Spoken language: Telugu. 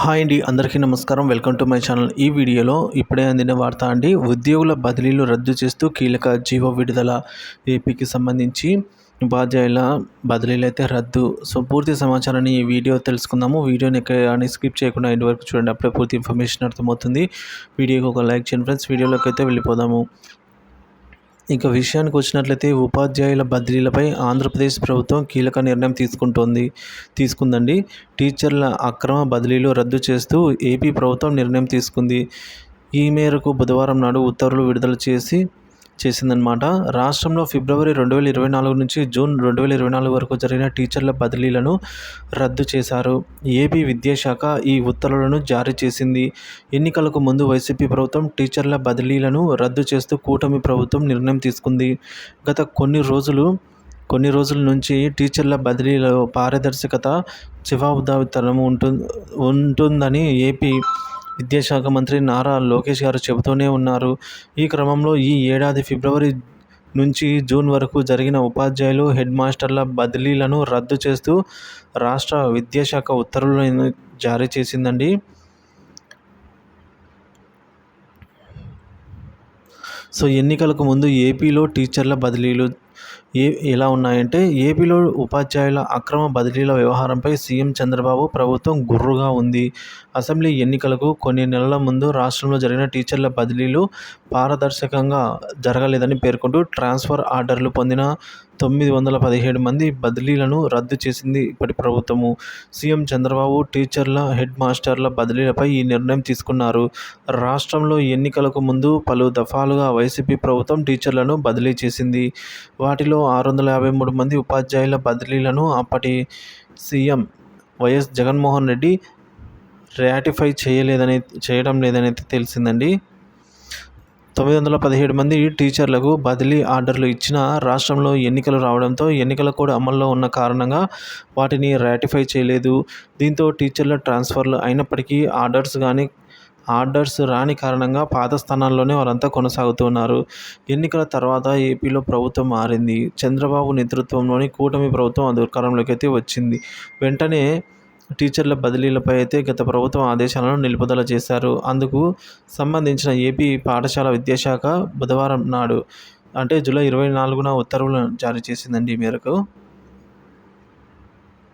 హాయ్ అండి, అందరికీ నమస్కారం. Welcome to my channel. ఈ వీడియోలో ఇప్పుడే అందిన వార్త అండి. ఉద్యోగుల బదిలీలు రద్దు చేస్తూ కీలక జీవో విడుదల. ఏపీకి సంబంధించి ఉపాధ్యాయుల బదిలీలు అయితే రద్దు. సో పూర్తి సమాచారాన్ని ఈ వీడియో తెలుసుకుందాము. వీడియోని ఎక్కడ స్కిప్ చేయకుండా ఎండ్ వరకు చూడండి, అప్పుడే పూర్తి ఇన్ఫర్మేషన్ అర్థమవుతుంది. వీడియోకి ఒక లైక్ చేయండి ఫ్రెండ్స్. వీడియోలోకి అయితే వెళ్ళిపోదాము. ఇక విషయానికి వచ్చినట్లయితే ఉపాధ్యాయుల బదిలీలపై ఆంధ్రప్రదేశ్ ప్రభుత్వం కీలక నిర్ణయం తీసుకుందండి. టీచర్ల అక్రమ బదిలీలు రద్దు చేస్తూ ఏపీ ప్రభుత్వం నిర్ణయం తీసుకుంది. ఈ మేరకు బుధవారం నాడు ఉత్తర్వులు విడుదల చేసిందనమాట. రాష్ట్రంలో ఫిబ్రవరి 2024 నుంచి జూన్ 2024 వరకు జరిగిన టీచర్ల బదిలీలను రద్దు చేశారు. ఏపీ విద్యాశాఖ ఈ ఉత్తర్వులను జారీ చేసింది. ఎన్నికలకు ముందు వైసీపీ ప్రభుత్వం టీచర్ల బదిలీలను రద్దు చేస్తూ కూటమి ప్రభుత్వం నిర్ణయం తీసుకుంది. గత కొన్ని రోజుల నుంచి టీచర్ల బదిలీలో పారదర్శకత, జవాబుదారీతనం ఉంటుందని ఏపీ విద్యాశాఖ మంత్రి నారా లోకేష్ గారు చెబుతూనే ఉన్నారు. ఈ క్రమంలో ఈ ఏడాది ఫిబ్రవరి నుంచి జూన్ వరకు జరిగిన ఉపాధ్యాయులు, హెడ్ మాస్టర్ల బదిలీలను రద్దు చేస్తూ రాష్ట్ర విద్యాశాఖ ఉత్తర్వులను జారీ చేసిందండి. సో ఎన్నికలకు ముందు ఏపీలో టీచర్ల బదిలీలు ఎలా ఉన్నాయంటే, ఏపీలో ఉపాధ్యాయుల అక్రమ బదిలీల వ్యవహారంపై సీఎం చంద్రబాబు ప్రభుత్వం గుర్రుగా ఉంది. అసెంబ్లీ ఎన్నికలకు కొన్ని నెలల ముందు రాష్ట్రంలో జరిగిన టీచర్ల బదిలీలు పారదర్శకంగా జరగలేదని పేర్కొంటూ ట్రాన్స్ఫర్ ఆర్డర్లు పొందిన 917 మంది బదిలీలను రద్దు చేసింది ఇప్పటి ప్రభుత్వము. సీఎం చంద్రబాబు టీచర్ల, హెడ్ మాస్టర్ల బదిలీలపై ఈ నిర్ణయం తీసుకున్నారు. రాష్ట్రంలో ఎన్నికలకు ముందు పలు దఫాలుగా వైసీపీ ప్రభుత్వం టీచర్లను బదిలీ చేసింది. వాటిలో 653 మంది ఉపాధ్యాయుల బదిలీలను అప్పటి CM YS Jaganmohan Reddy ratify చేయడం లేదని తెలిసిందండి. 917 మంది టీచర్లకు బదిలీ ఆర్డర్లు ఇచ్చిన రాష్ట్రంలో ఎన్నికలు రావడంతో ఎన్నికల కోడ్ అమల్లో ఉన్న కారణంగా వాటిని రాటిఫై చేయలేదు. దీంతో టీచర్ల ట్రాన్స్ఫర్లు అయినప్పటికీ ఆర్డర్స్ రాని కారణంగా పాత స్థానాల్లోనే వారంతా కొనసాగుతున్నారు. ఎన్నికల తర్వాత ఏపీలో ప్రభుత్వం మారింది. చంద్రబాబు నేతృత్వంలోని కూటమి ప్రభుత్వం అధికారంలోకి అయితే వచ్చింది. వెంటనే టీచర్ల బదిలీలపై అయితే గత ప్రభుత్వం ఆదేశాలను నిలుపుదల చేశారు. అందుకు సంబంధించిన ఏపీ పాఠశాల విద్యాశాఖ బుధవారం నాడు అంటే జూలై 24న ఉత్తర్వులను జారీ చేసిందండి. ఈ మేరకు